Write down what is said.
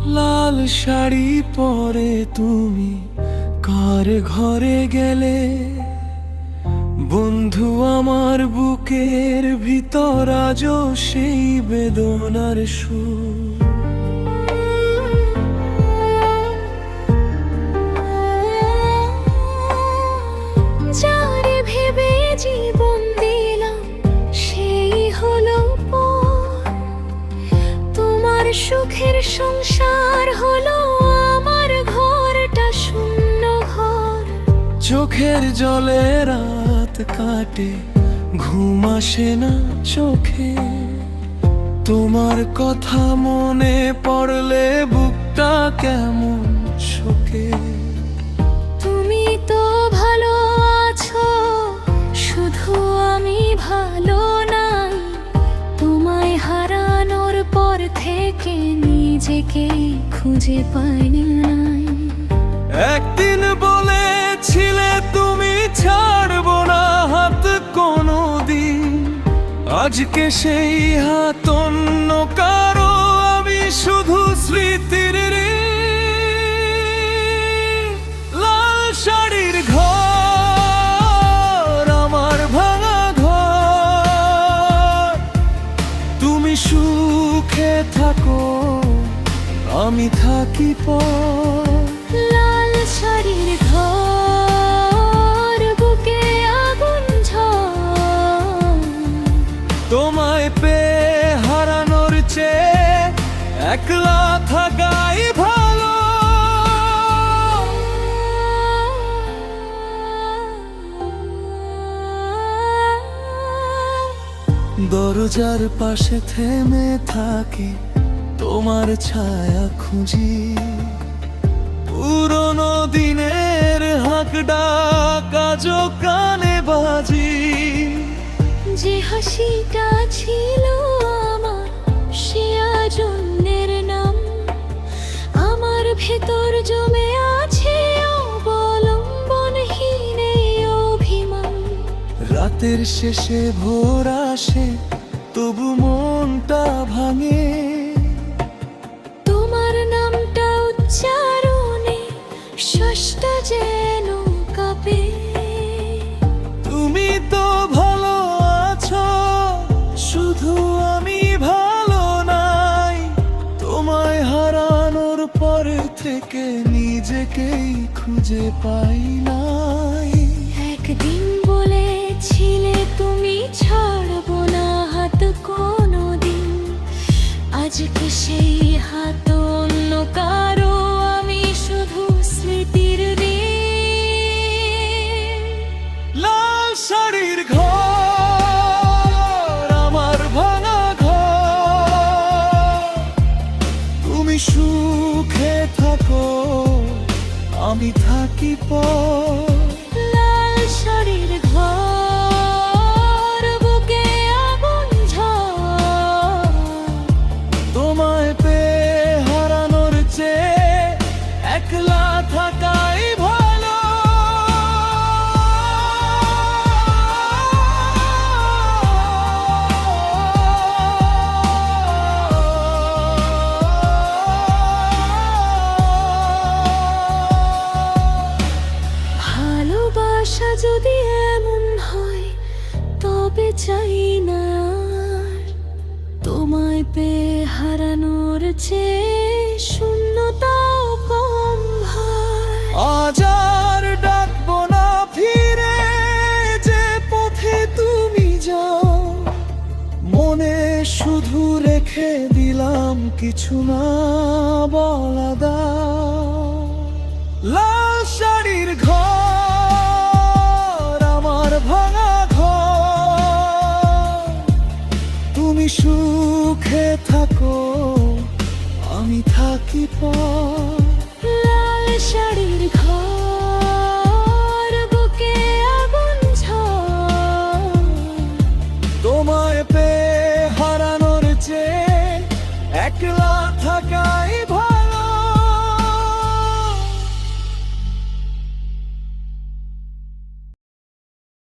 লাল শাড়ি পরে তুমি কার ঘরে গেলে? বন্ধু আমার বুকের ভিতর আজও সেই বেদনার সুর। যারে ভেবে জীবন দিলাম সেই হলো পর। তোমার সুখের সংসার হলো আমার ঘরটা শূন্য ঘর। চোখের জলে রাত কাটে, ঘুম আসে না চোখে। তোমার কথা মনে পড়লে বুকটা কেমন শোকে। তুমি তো ভালো আছো, শুধু আমি ভালো নাই। তোমায় হারানোর পর থেকে নিজেকে খুঁজে পাই নাই। একদিন বলেছিলে তুমি ছাড়বো না হাত কোনোদিন। আজকে সেই হাত অন্য কারো, আমি শুধু স্মৃতির ঋণ। লাল শাড়ির ঘর আমার ভাঙা ঘর। তুমি সুখে থাকো, আমি থাকি পর। লাল শাড়ির ঘর, বুকে আগুন ঝড়। তোমায় পেয়ে হারানোর চেয়ে একলা থাকাই ভালো। দরজার পাশে থেমে থাকি, তোমার ছায়া খুঁজি। পুরনো দিনের হাঁক ডাক আজও কানে বাজি। যে হাসিটা ছিল আমার, সে আজ অন্যের নাম। আমার ভেতর জমে আছে অবলম্বনহীন এই অভিমান। রাতের শেষে ভোর আসে, তবু মনটা ভাঙে। তোমার নামটা উচ্চারণে শ্বাসটা যেন কাঁপে। তুমি তো ভালো আছো, শুধু আমি ভালো নাই। তোমায় হারানোর পর থেকে নিজেকেই খুঁজে পাই নাই। একদিন বলেছিলে তুমি ছাড়বো না হাত কোনোদিন। আজকে সেই হাত অন্য কারো, আমি শুধু স্মৃতির ঋণ। লাল শাড়ির ঘর আমার ভাঙা ঘর। তুমি সুখে থাকো, আমি থাকি পর। লাল শাড়ির ঘর, বুকে আগুন ঝড়। তোমায় পেয়ে হারানোর চেয়ে একলা থাকাই ভালো। ভালোবাসা যদি এমন হয়, তবে চাই না আর তোমায় পেয়ে হারানোর চেয়ে শূন্যতাও কম হয়। আজ আর ডাকবো না ফিরে, যে পথে তুমি যাও। মনে শুধু রেখে দিলাম কিছু না বলা দাও। লাল শাড়ির ঘর আমার ভাঙা ঘর। তুমি সুখে থাকো, আমি থাকি পর। লাল শাড়ির ঘর, বুকে আগুন ঝড়। তোমায় পেয়ে হারানোর চেয়ে একলা থাকাই